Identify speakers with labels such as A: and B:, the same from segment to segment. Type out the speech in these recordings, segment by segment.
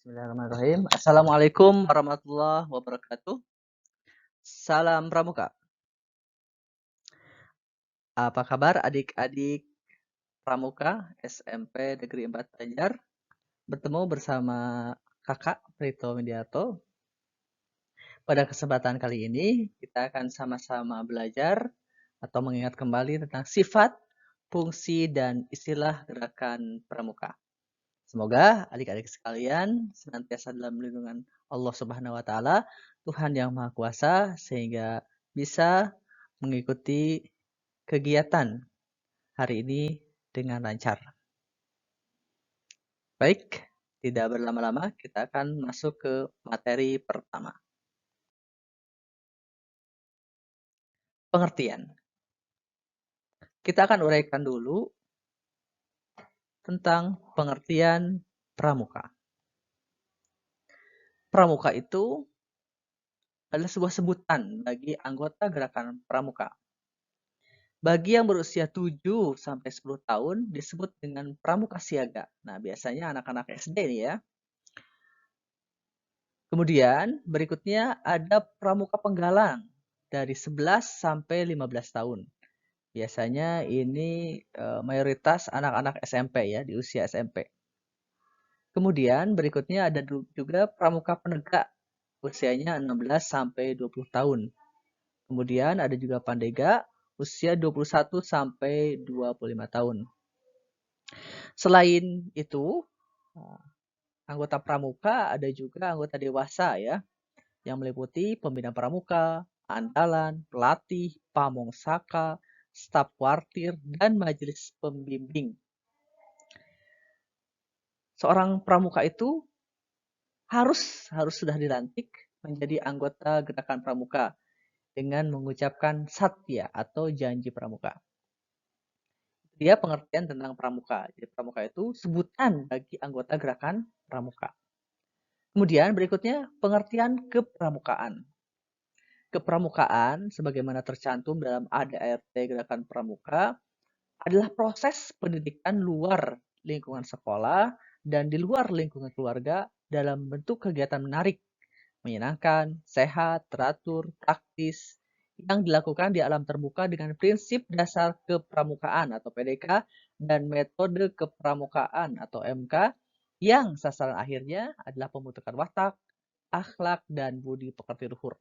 A: Bismillahirrahmanirrahim. Assalamualaikum warahmatullahi wabarakatuh. Salam Pramuka. Apa kabar adik-adik Pramuka SMP Negeri 4 Banjar? Bertemu bersama Kakak Prito Widiarto. Pada kesempatan kali ini kita akan sama-sama belajar atau mengingat kembali tentang sifat, fungsi, dan istilah gerakan pramuka. Semoga adik-adik sekalian senantiasa dalam lindungan Allah Subhanahu wa taala, Tuhan yang Maha Kuasa, sehingga bisa mengikuti kegiatan hari ini dengan lancar. Baik, tidak berlama-lama kita akan masuk ke materi pertama. Pengertian. Kita akan uraikan dulu tentang pengertian pramuka. Pramuka itu adalah sebuah sebutan bagi anggota gerakan pramuka. Bagi yang berusia 7 sampai 10 tahun disebut dengan pramuka siaga. Nah, biasanya anak-anak SD nih ya. Kemudian berikutnya ada pramuka penggalang dari 11 sampai 15 tahun. Biasanya ini mayoritas anak-anak SMP ya, di usia SMP. Kemudian berikutnya ada juga pramuka penegak, usianya 16 sampai 20 tahun. Kemudian ada juga pandega, usia 21 sampai 25 tahun. Selain itu, anggota pramuka ada juga anggota dewasa ya, yang meliputi pembina pramuka, andalan, pelatih, pamong saka, staf kuartir, dan majelis pembimbing. Seorang pramuka itu harus sudah dilantik menjadi anggota gerakan pramuka dengan mengucapkan satya atau janji pramuka. Dia pengertian tentang pramuka. Jadi pramuka itu sebutan bagi anggota gerakan pramuka. Kemudian berikutnya pengertian kepramukaan. Kepramukaan sebagaimana tercantum dalam ADART Gerakan Pramuka adalah proses pendidikan luar lingkungan sekolah dan di luar lingkungan keluarga dalam bentuk kegiatan menarik, menyenangkan, sehat, teratur, praktis, yang dilakukan di alam terbuka dengan prinsip dasar kepramukaan atau PDK dan metode kepramukaan atau MK yang sasaran akhirnya adalah pembentukan watak, akhlak, dan budi pekerti luhur.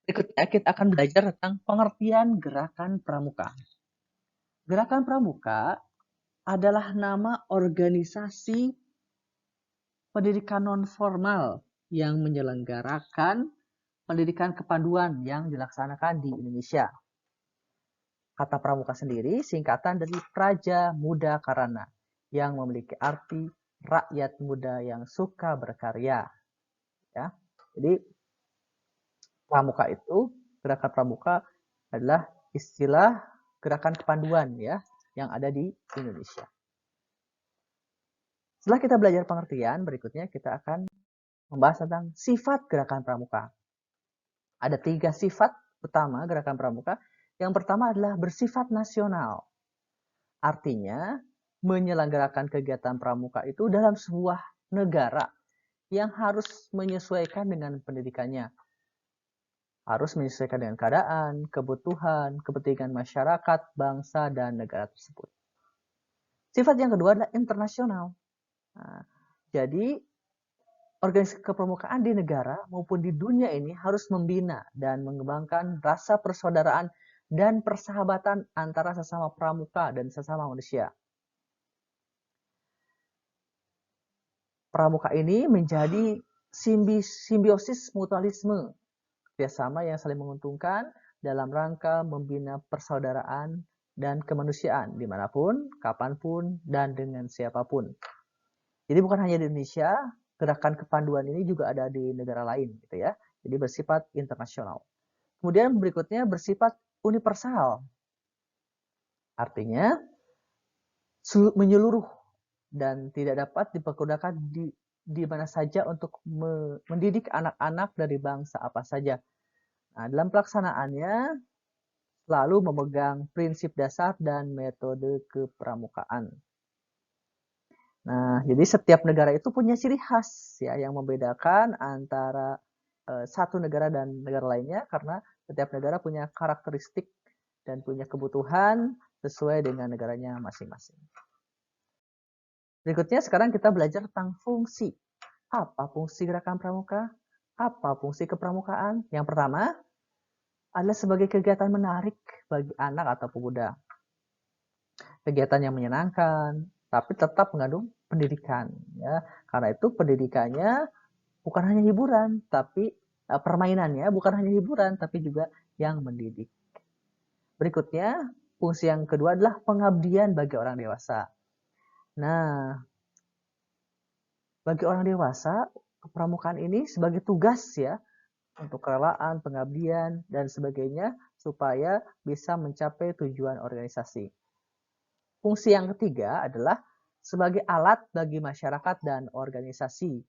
A: Berikutnya kita akan belajar tentang pengertian gerakan pramuka. Gerakan pramuka adalah nama organisasi pendidikan non-formal yang menyelenggarakan pendidikan kepanduan yang dilaksanakan di Indonesia. Kata pramuka sendiri singkatan dari Praja Muda Karana yang memiliki arti rakyat muda yang suka berkarya. Ya. Jadi pramuka itu, gerakan pramuka adalah istilah gerakan kepanduan ya yang ada di Indonesia. Setelah kita belajar pengertian, berikutnya kita akan membahas tentang sifat gerakan pramuka. Ada 3 sifat utama gerakan pramuka. Yang pertama adalah bersifat nasional. Artinya, menyelenggarakan kegiatan pramuka itu dalam sebuah negara yang harus menyesuaikan dengan pendidikannya. Harus menyesuaikan dengan keadaan, kebutuhan, kepentingan masyarakat, bangsa, dan negara tersebut. Sifat yang kedua adalah internasional. Nah, jadi, organisasi kepramukaan di negara maupun di dunia ini harus membina dan mengembangkan rasa persaudaraan dan persahabatan antara sesama pramuka dan sesama manusia. Pramuka ini menjadi simbiosis mutualisme, kerjasama yang saling menguntungkan dalam rangka membina persaudaraan dan kemanusiaan dimanapun, kapanpun, dan dengan siapapun. Jadi bukan hanya di Indonesia, gerakan kepanduan ini juga ada di negara lain, gitu ya. Jadi bersifat internasional. Kemudian berikutnya bersifat universal, artinya menyeluruh dan tidak dapat dipergunakan di mana saja untuk mendidik anak-anak dari bangsa apa saja. Nah, dalam pelaksanaannya selalu memegang prinsip dasar dan metode kepramukaan. Nah, jadi setiap negara itu punya ciri khas ya yang membedakan antara satu negara dan negara lainnya karena setiap negara punya karakteristik dan punya kebutuhan sesuai dengan negaranya masing-masing. Berikutnya sekarang kita belajar tentang fungsi. Apa fungsi gerakan pramuka? Apa fungsi kepramukaan? Yang pertama adalah sebagai kegiatan menarik bagi anak atau pemuda. Kegiatan yang menyenangkan, tapi tetap mengandung pendidikan. Ya. Karena itu pendidikannya bukan hanya hiburan, tapi permainannya bukan hanya hiburan, tapi juga yang mendidik. Berikutnya, fungsi yang kedua adalah pengabdian bagi orang dewasa. Nah, bagi orang dewasa, kepramukaan ini sebagai tugas ya, untuk kerelaan, pengabdian, dan sebagainya, supaya bisa mencapai tujuan organisasi. Fungsi yang ketiga adalah sebagai alat bagi masyarakat dan organisasi.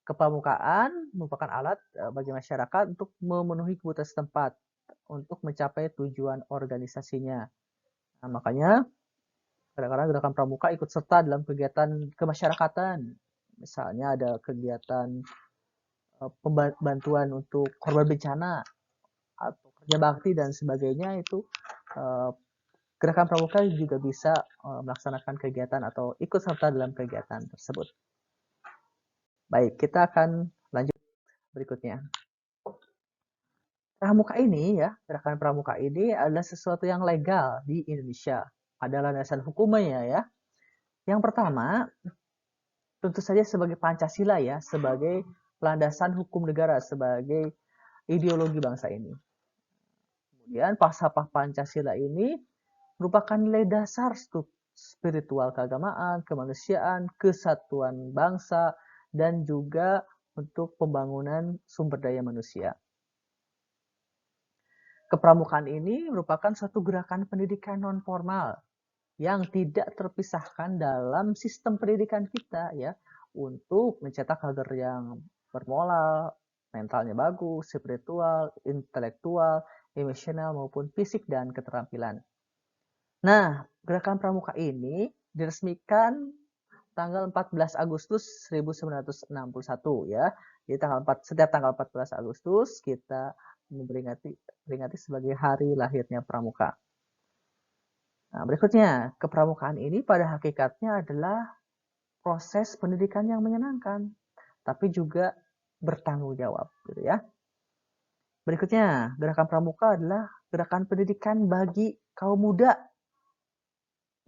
A: Kepramukaan merupakan alat bagi masyarakat untuk memenuhi kebutuhan setempat untuk mencapai tujuan organisasinya. Nah, makanya kadang-kadang gerakan pramuka ikut serta dalam kegiatan kemasyarakatan. Misalnya ada kegiatan bantuan untuk korban bencana atau kerja bakti dan sebagainya itu gerakan pramuka juga bisa melaksanakan kegiatan atau ikut serta dalam kegiatan tersebut. Baik, kita akan lanjut berikutnya. Pramuka ini ya, gerakan pramuka ini adalah sesuatu yang legal di Indonesia. Ada landasan hukumnya ya. Yang pertama, tentu saja sebagai Pancasila ya, sebagai landasan hukum negara, sebagai ideologi bangsa ini. Kemudian falsafah Pancasila ini merupakan nilai dasar spiritual keagamaan, kemanusiaan, kesatuan bangsa, dan juga untuk pembangunan sumber daya manusia. Kepramukaan ini merupakan suatu gerakan pendidikan non-formal yang tidak terpisahkan dalam sistem pendidikan kita ya untuk mencetak kader yang bermoral, mentalnya bagus, spiritual, intelektual, emosional maupun fisik dan keterampilan. Nah, gerakan pramuka ini diresmikan tanggal 14 Agustus 1961 ya. Jadi setiap tanggal 14 Agustus kita memperingati sebagai hari lahirnya pramuka. Nah, berikutnya, kepramukaan ini pada hakikatnya adalah proses pendidikan yang menyenangkan, tapi juga bertanggung jawab, gitu ya. Berikutnya, gerakan pramuka adalah gerakan pendidikan bagi kaum muda,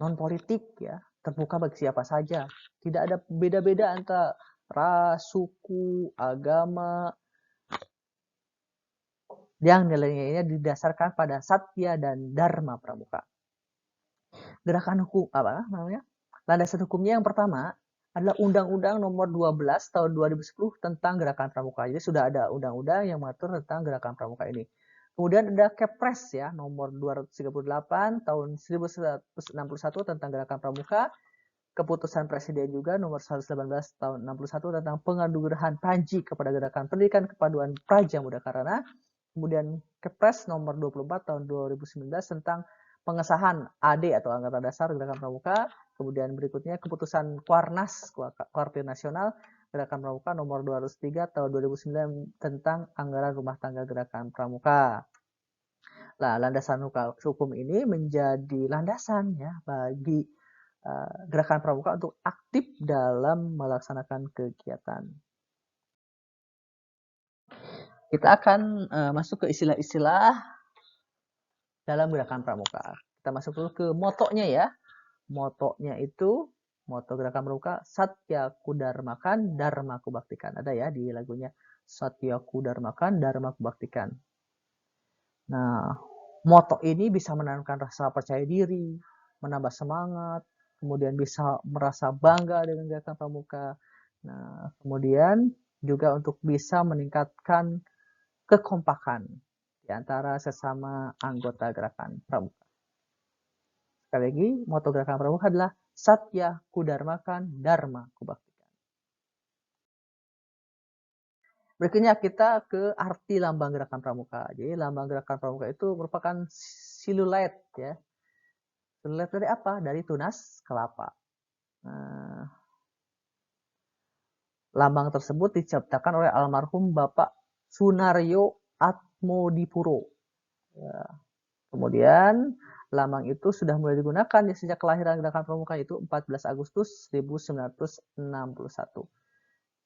A: non politik ya, terbuka bagi siapa saja. Tidak ada beda-beda antara ras, suku, agama, yang nilainya didasarkan pada satya dan dharma pramuka. Gerakan hukum apa namanya? Landasan hukumnya yang pertama adalah Undang-Undang Nomor 12 Tahun 2010 tentang Gerakan Pramuka. Jadi sudah ada undang-undang yang mengatur tentang Gerakan Pramuka ini. Kemudian ada Kepres ya, Nomor 238 Tahun 1961 tentang Gerakan Pramuka. Keputusan Presiden juga Nomor 118 Tahun 61 tentang penganugerahan Panji kepada Gerakan Pendidikan Kepaduan Praja Muda Karana. Kemudian Kepres Nomor 24 Tahun 2019 tentang pengesahan AD atau Angkatan Dasar Gerakan Pramuka. Kemudian berikutnya keputusan Kuarnas, Kuartir Nasional Gerakan Pramuka Nomor 203 Tahun 2009 tentang anggaran rumah tangga Gerakan Pramuka. Nah, landasan hukum ini menjadi landasan ya bagi gerakan pramuka untuk aktif dalam melaksanakan kegiatan. Kita akan masuk ke istilah-istilah dalam gerakan pramuka. Kita masuk dulu ke motonya ya. Motonya itu, moto gerakan pramuka, Satya Kudarmakan, Dharma Kubaktikan. Ada ya di lagunya, Satya Kudarmakan, Dharma Kubaktikan. Nah, moto ini bisa menanamkan rasa percaya diri, menambah semangat, kemudian bisa merasa bangga dengan gerakan pramuka. Nah, kemudian juga untuk bisa meningkatkan kekompakan di antara sesama anggota gerakan pramuka. Sekali lagi, moto gerakan pramuka adalah Satya Kudarmakan, Dharma Kubaktikan. Berikutnya kita ke arti lambang gerakan pramuka. Jadi lambang gerakan pramuka itu merupakan siluet ya. Siluet dari apa? Dari tunas kelapa. Nah, Lambang tersebut diciptakan oleh almarhum Bapak Sunaryo Atmodipuro. Ya. Kemudian lambang itu sudah mulai digunakan sejak kelahiran Gerakan Pramuka itu 14 Agustus 1961.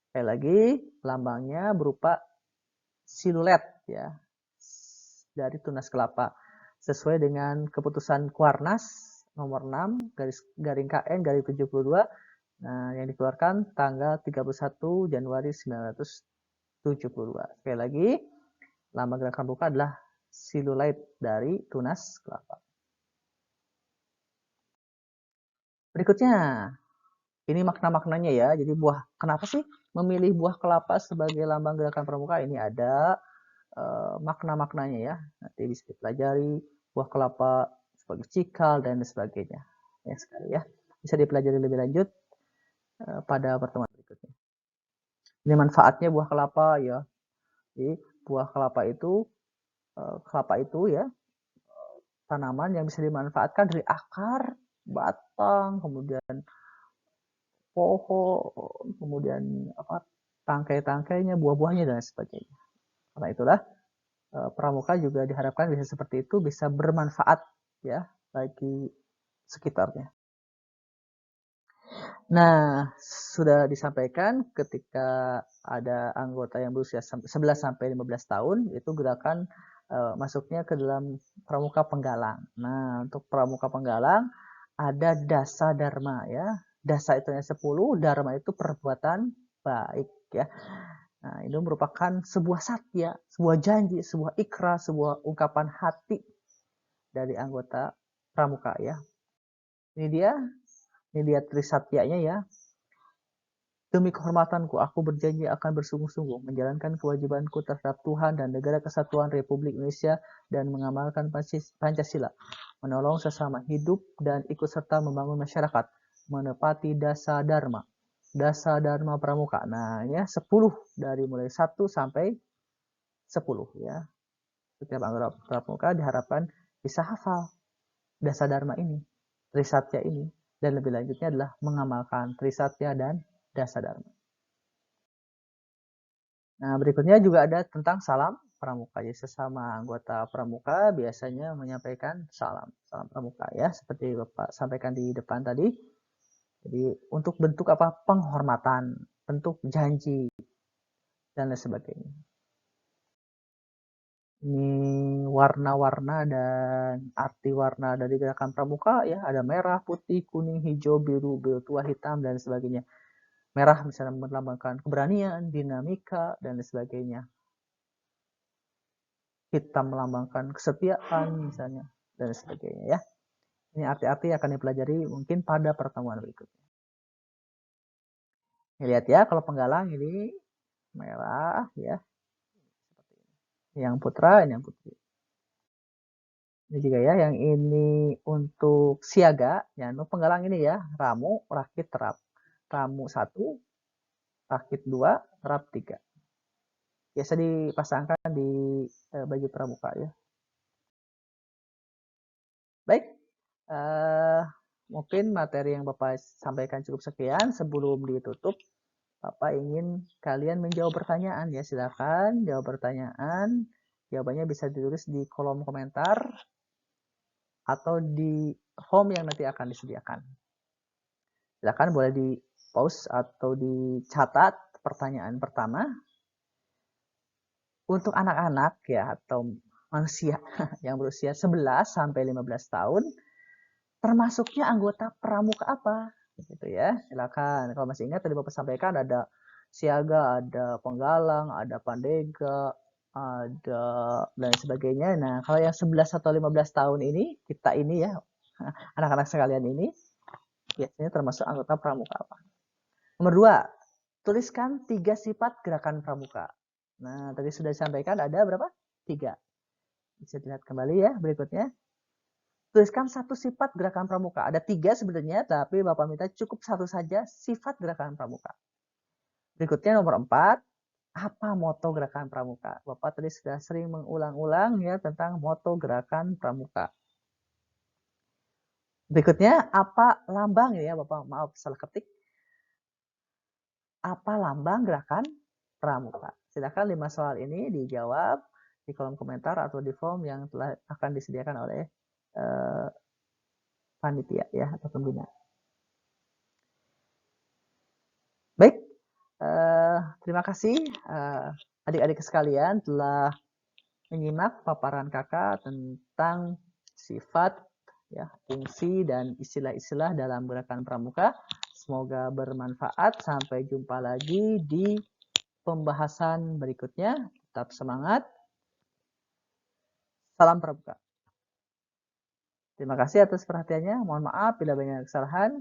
A: Sekali lagi, lambangnya berupa siluet ya dari tunas kelapa sesuai dengan keputusan Kuarnas nomor 6 garing KN garing 72 yang dikeluarkan tanggal 31 Januari 1972. Sekali lagi, lambang Gerakan Pramuka adalah siluet dari tunas kelapa. Berikutnya, ini makna-maknanya ya. Jadi kenapa sih memilih buah kelapa sebagai lambang Gerakan Pramuka? Ini ada makna-maknanya ya. Nanti bisa dipelajari buah kelapa sebagai cikal dan sebagainya. Ya sekali ya. Bisa dipelajari lebih lanjut pada pertemuan berikutnya. Ini manfaatnya buah kelapa ya. Jadi buah kelapa itu ya tanaman yang bisa dimanfaatkan dari akar, batang, kemudian pohon, kemudian tangkai-tangkainya, buah-buahnya dan sebagainya. Karena itulah pramuka juga diharapkan bisa seperti itu, bisa bermanfaat ya bagi sekitarnya. Nah, sudah disampaikan ketika ada anggota yang berusia 11 sampai 15 tahun itu gerakan masuknya ke dalam pramuka penggalang. Nah, untuk pramuka penggalang ada dasa dharma ya. Dasa itu 10, dharma itu perbuatan baik ya. Nah, ini merupakan sebuah satya, sebuah janji, sebuah ikrar, sebuah ungkapan hati dari anggota pramuka ya. Ini dia trisatyanya ya. Demi kehormatanku, aku berjanji akan bersungguh-sungguh menjalankan kewajibanku terhadap Tuhan dan Negara Kesatuan Republik Indonesia dan mengamalkan Pancasila, menolong sesama hidup dan ikut serta membangun masyarakat, menepati dasa dharma. Dasa dharma pramuka. Nah, ya 10 dari mulai 1 sampai 10 ya. Setiap anggota pramuka diharapkan bisa hafal dasa dharma ini, trisatya ini, dan lebih lanjutnya adalah mengamalkan trisatya dan dasa dharma. Nah, berikutnya juga ada tentang salam pramuka. Jadi sesama anggota pramuka biasanya menyampaikan salam pramuka ya, seperti Bapak sampaikan di depan tadi. Jadi untuk bentuk penghormatan, bentuk janji dan lain sebagainya. Ini warna-warna dan arti warna dari gerakan pramuka ya, ada merah, putih, kuning, hijau, biru, tua, hitam dan sebagainya. Merah misalnya melambangkan keberanian, dinamika dan sebagainya. Hitam melambangkan kesetiaan misalnya dan sebagainya ya. Ini arti-arti akan dipelajari mungkin pada pertemuan berikutnya. Lihat ya, kalau penggalang ini merah ya. Yang putra, ini yang putri. Ini juga ya, yang ini untuk siaga, ya, untuk penggalang ini ya, ramu, rakit, terap. Ramu 1, rakit 2, terap 3. Biasa dipasangkan di baju pramuka ya. Baik, mungkin materi yang Bapak sampaikan cukup sekian. Sebelum ditutup, Bapak ingin kalian menjawab pertanyaan ya. Silakan jawab pertanyaan. Jawabannya bisa ditulis di kolom komentar atau di home yang nanti akan disediakan. Silakan boleh di pause atau dicatat pertanyaan pertama. Untuk anak-anak ya atau manusia yang berusia 11 sampai 15 tahun, termasuknya anggota pramuka apa? Gitu ya. Silakan. Kalau masih ingat tadi Bapak sampaikan ada siaga, ada penggalang, ada pandega, ada dan sebagainya. Nah, kalau yang 11 atau 15 tahun ini, kita ini ya, anak-anak sekalian ini, biasanya termasuk anggota pramuka apa? Nomor 2, tuliskan 3 sifat gerakan pramuka. Nah, tadi sudah disampaikan ada berapa? 3. Bisa dilihat kembali ya berikutnya. Tuliskan 1 sifat gerakan pramuka. Ada 3 sebenarnya, tapi Bapak minta cukup 1 saja sifat gerakan pramuka. Berikutnya nomor 4, apa moto gerakan pramuka? Bapak tadi sudah sering mengulang-ulang ya tentang moto gerakan pramuka. Berikutnya apa lambang ya Bapak, maaf salah ketik. apa lambang gerakan pramuka? Silakan 5 soal ini dijawab di kolom komentar atau di form yang telah akan disediakan oleh panitia ya atau pembina. Baik, terima kasih adik-adik sekalian telah menyimak paparan kakak tentang sifat, ya, fungsi dan istilah-istilah dalam gerakan pramuka. Semoga bermanfaat. Sampai jumpa lagi di pembahasan berikutnya. Tetap semangat. Salam pramuka. Terima kasih atas perhatiannya. Mohon maaf bila banyak kesalahan.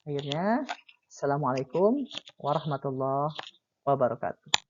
A: Akhirnya, Assalamualaikum warahmatullahi wabarakatuh.